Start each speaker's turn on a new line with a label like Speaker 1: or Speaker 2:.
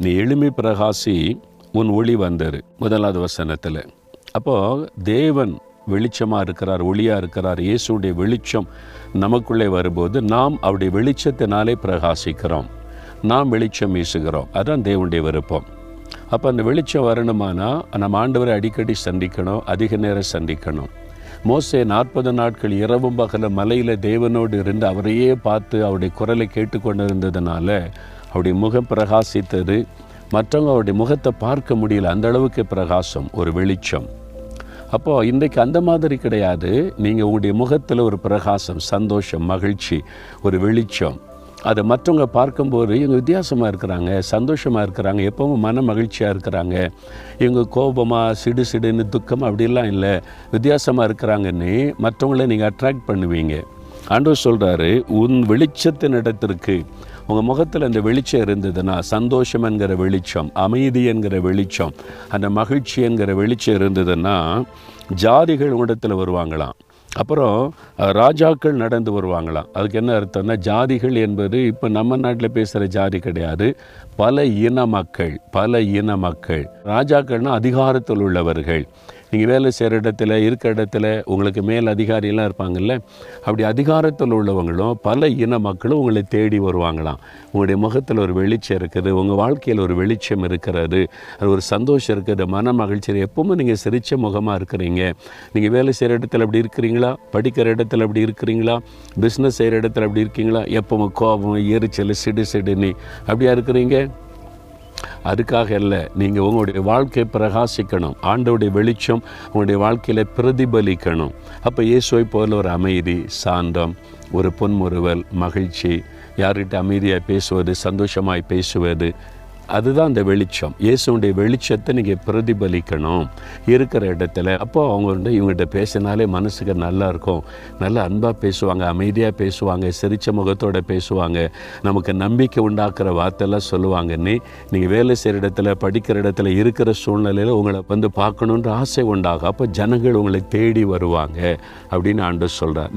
Speaker 1: நீ எழும்பி பிரகாசி, உன் ஒளி வந்தரு. முதலாவது வசனத்தில். அப்போது தேவன் வெளிச்சமாக இருக்கிறார், ஒளியாக இருக்கிறார். இயேசுடைய வெளிச்சம் நமக்குள்ளே வரும்போது நாம் அவருடைய வெளிச்சத்தினாலே பிரகாசிக்கிறோம், நாம் வெளிச்சம் வீசுகிறோம். அதுதான் தேவனுடைய விருப்பம். அப்போ அந்த வெளிச்சம் வரணுமானா நம்ம ஆண்டவரை அடிக்கடி சந்திக்கணும், அதிக நேரம் சந்திக்கணும். மோசே 40 நாட்கள் இரவும் பகலும் மலையில் தேவனோடு இருந்து அவரையே பார்த்து அவருடைய குரலை கேட்டுக்கொண்டு இருந்ததுனால அவருடைய முகம் பிரகாசித்தது. மற்றவங்க அவருடைய முகத்தை பார்க்க முடியல, அந்த அளவுக்கு பிரகாசம், ஒரு வெளிச்சம். அப்போது இன்றைக்கு அந்த மாதிரி கிடையாது. நீங்கள் உங்களுடைய முகத்தில் ஒரு பிரகாசம், சந்தோஷம், மகிழ்ச்சி, ஒரு வெளிச்சம், அதை மற்றவங்க பார்க்கும்போது இவங்க வித்தியாசமாக இருக்கிறாங்க, சந்தோஷமாக இருக்கிறாங்க, எப்பவும் மன மகிழ்ச்சியாக இருக்கிறாங்க, இவங்க கோபமாக சிடுன்னு துக்கம் அப்படிலாம் இல்லை, வித்தியாசமாக இருக்கிறாங்கன்னு மற்றவங்கள நீங்கள் அட்ராக்ட் பண்ணுவீங்க. ஆண்டவர் சொல்கிறாரு, உன் வெளிச்சத்தின் இடத்திற்கு உங்கள் முகத்தில் அந்த வெளிச்சம் இருந்ததுன்னா, சந்தோஷம் என்கிற வெளிச்சம், அமைதி என்கிற வெளிச்சம், அந்த மகிழ்ச்சி என்கிற வெளிச்சம் இருந்ததுன்னா ஜாதிகள் உங்களிடத்தில் வருவாங்களாம். அப்புறம் ராஜாக்கள் நடந்து வருவாங்களாம். அதுக்கு என்ன அர்த்தம்னா, ஜாதிகள் என்பது இப்போ நம்ம நாட்டில் பேசுகிற ஜாதி கிடையாது, பல இன மக்கள். ராஜாக்கள்னால் அதிகாரத்தில் உள்ளவர்கள். நீங்கள் வேலை செய்கிற இடத்துல, இருக்கிற இடத்துல உங்களுக்கு மேல் அதிகாரியெல்லாம் இருப்பாங்கள்ல, அப்படி அதிகாரத்தில் உள்ளவங்களும் பல இன மக்களும் உங்களை தேடி வருவாங்களாம். உங்களுடைய முகத்தில் ஒரு வெளிச்சம் இருக்குது, உங்கள் வாழ்க்கையில் ஒரு வெளிச்சம் இருக்கிறது, அது ஒரு சந்தோஷம் இருக்குது, மன மகிழ்ச்சி. எப்பவுமே நீங்கள் சிரித்த முகமாக இருக்கிறீங்க. நீங்கள் வேலை செய்கிற இடத்துல அப்படி இருக்கிறீங்களா? படிக்கிற இடத்துல அப்படி இருக்கிறீங்களா? பிஸ்னஸ் செய்கிற இடத்துல அப்படி இருக்கீங்களா? எப்பவும் கோபம், எரிச்சல், சிடுன்னு அப்படியா இருக்கிறீங்க? அதுக்காக இல்லை, நீங்கள் உங்களுடைய வாழ்க்கை பிரகாசிக்கணும், ஆண்டவருடைய வெளிச்சம் உங்களுடைய வாழ்க்கையில் பிரதிபலிக்கணும். அப்போ இயேசுவை போல ஒரு அமைதி, சாந்தம், ஒரு பொன்முறுவல், மகிழ்ச்சி, யார்கிட்ட அமைதியாக பேசுவது, சந்தோஷமாய் பேசுவது, அதுதான் அந்த வெளிச்சம். இயேசுடைய வெளிச்சத்தை நீங்கள் பிரதிபலிக்கணும் இருக்கிற இடத்துல. அப்போது இவங்ககிட்ட பேசினாலே மனசுக்கு நல்லா இருக்கும், நல்லா அன்பாக பேசுவாங்க, அமைதியாக பேசுவாங்க, சிரித்த முகத்தோடு பேசுவாங்க, நமக்கு நம்பிக்கை உண்டாக்குற வார்த்தையெல்லாம் சொல்லுவாங்கன்னு நீங்கள் வேலை செய்கிற இடத்துல, படிக்கிற இடத்துல, இருக்கிற சூழ்நிலையில் உங்களை பார்க்கணுன்ற ஆசை உண்டாகும். அப்போ ஜனங்கள் உங்களை தேடி வருவாங்க அப்படின்னு ஆண்டவர் சொல்கிறார்.